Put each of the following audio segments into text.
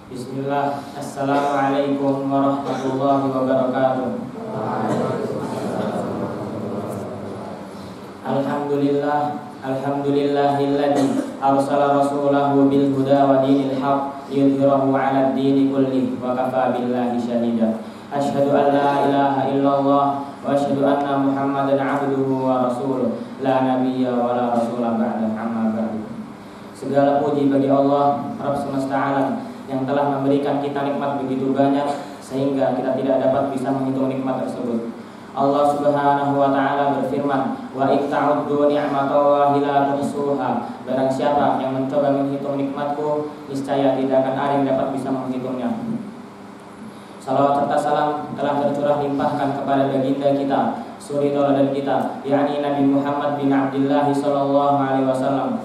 Bismillah. Assalamualaikum warahmatullahi wabarakatuh. Alhamdulillahilladzi arsala rasulahu bil huda wa dinil haqq liyudhhirahu 'alad dini kullihi wa kafaa billahi shahida. Asyhadu an la ilaha illallah wa asyhadu anna Muhammadan 'abduhu wa rasuluh la nabiyya wa la rasula ba'da, amma ba'du. Segala puji bagi Allah Rabb semesta alam yang telah memberikan kita nikmat begitu banyak sehingga kita tidak dapat bisa menghitung nikmat tersebut. Allah Subhanahu wa taala berfirman, "Wa in ta'uddu ni'matallahi la tuhsuha." Barang siapa yang mencoba menghitung nikmatku, niscaya tidak akan ada yang dapat bisa menghitungnya. Salawat serta salam telah tercurah limpahkan kepada baginda kita, suri tauladan kita, yakni Nabi Muhammad bin Abdullah sallallahu alaihi wasallam,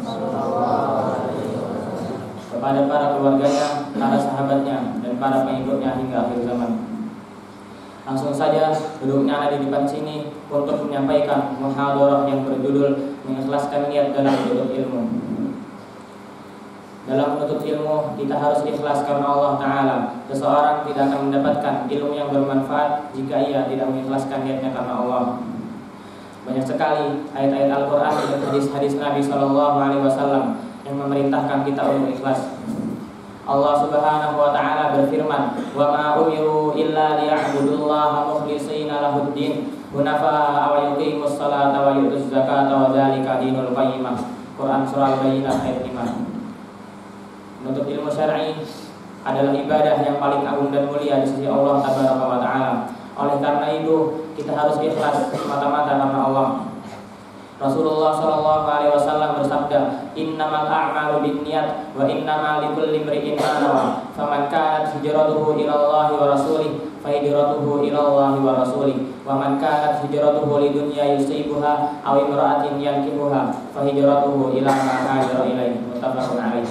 kepada para keluarganya, para sahabatnya, dan para pengikutnya hingga akhir zaman. Langsung saja duduknya ada di depan sini untuk menyampaikan muhadharah yang berjudul mengikhlaskan niat dalam menuntut ilmu. Dalam menuntut ilmu kita harus ikhlas karena Allah Ta'ala. Seseorang tidak akan mendapatkan ilmu yang bermanfaat jika ia tidak mengikhlaskan niatnya karena Allah. Banyak sekali ayat-ayat Al-Quran dan hadis-hadis Nabi SAW yang memerintahkan kita untuk ikhlas. Allah Subhanahu wa taala berfirman, "Wa ma umiru illa liya'budullaha mukhlishina lahuddin, hunafa'a wa yuqimus salata wa yutuz zakata wa dzalika dinul qayyimah." Quran surah Al-Bayyinah ayat 5. Menuntut ilmu syar'i adalah ibadah yang paling agung dan mulia di sisi Allah Tabaraka wa taala. Oleh karena itu, kita harus ikhlas semata-mata karena Allah. Rasulullah sallallahu alaihi wasallam bersabda, "Innamal a'malu binniyat wa innamal likulli imri'in ma nawa. Faman kanat hijratuhu ila Allah wa rasulih, fa hijratuhu ila Allah wa rasulih. Wa man kanat hijratuhu lidunya yusibuha aw imra'atin yankihuha, fa hijratuhu ila ma hajara ilaihi." Muttafaqun alaih.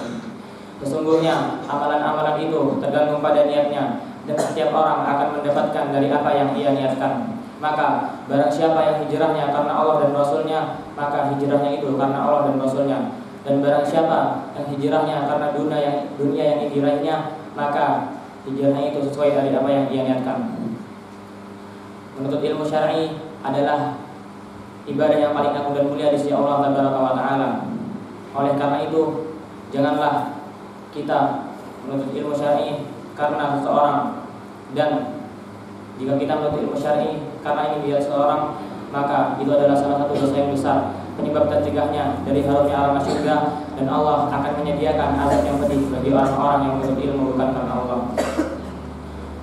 Sesungguhnya amalan-amalan itu tergantung pada niatnya, dan setiap orang akan mendapatkan dari apa yang ia niatkan. Maka barang siapa yang hijrahnya karena Allah dan Rasulnya, maka hijrahnya itu karena Allah dan Rasulnya. Dan barang siapa yang hijrahnya karena dunia yang diraihnya, maka hijrahnya itu sesuai dari apa yang ia niatkan. Menuntut ilmu syar'i adalah ibadah yang paling agung dan mulia di sisi Allah Taala. Oleh karena itu, janganlah kita menuntut ilmu syar'i karena seseorang, dan jika kita menuntut ilmu syar'i karena ini dia seorang, maka itu adalah salah satu dosa yang besar, penyebab tercegahnya dari harumnya alam surga, dan Allah akan menyediakan azab yang pedih bagi orang-orang yang menuntut ilmu bukan karena Allah.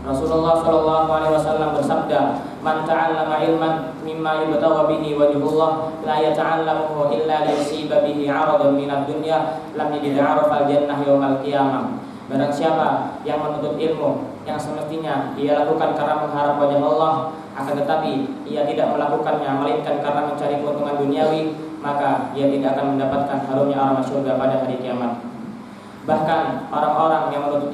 Rasulullah sallallahu alaihi wasallam bersabda, "Man ta'allama ilman mimma yubtagha bihi wajhullah la yata'allamuhu illa liyusiba bihi 'aradan minad dunya lam yajid 'arafal jannah yaumal qiyamah." Barang siapa yang menuntut ilmu yang semestinya ia lakukan karena mengharap wajah Allah, akan tetapi ia tidak melakukannya melainkan karena mencari keuntungan duniawi, maka ia tidak akan mendapatkan harumnya alam surga pada hari kiamat. Bahkan orang-orang yang menuntut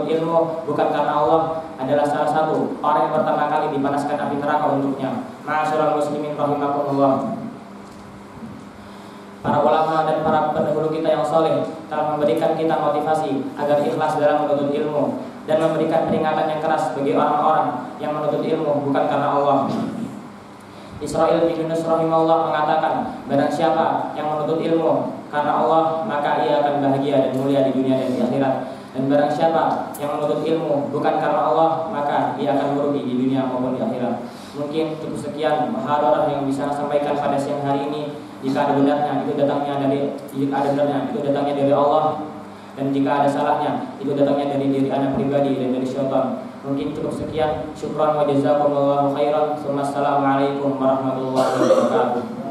ilmu bukan karena Allah adalah salah satu orang yang pertama kali dipanaskan api neraka untuknya. Ma'asyiral muslimin rahimakumullah. Para ulama dan para pendahulu kita yang saleh telah memberikan kita motivasi agar ikhlas dalam menuntut ilmu, dan memberikan peringatan yang keras bagi orang-orang yang menuntut ilmu bukan karena Allah. Israil bin Yunus rahimahullah mengatakan, barang siapa yang menuntut ilmu karena Allah, maka ia akan bahagia dan mulia di dunia dan di akhirat. Dan barang siapa yang menuntut ilmu bukan karena Allah, maka ia akan merugi di dunia maupun di akhirat. Mungkin cukup sekian muhadharah yang bisa saya sampaikan pada siang hari ini. Jika ada benarnya itu datangnya dari Allah, dan jika ada salahnya itu datangnya dari diri anak pribadi dan dari syaitan. Mungkin cukup sekian. Syukran wa jazakumullahu khairan. Assalamualaikum warahmatullahi wabarakatuh.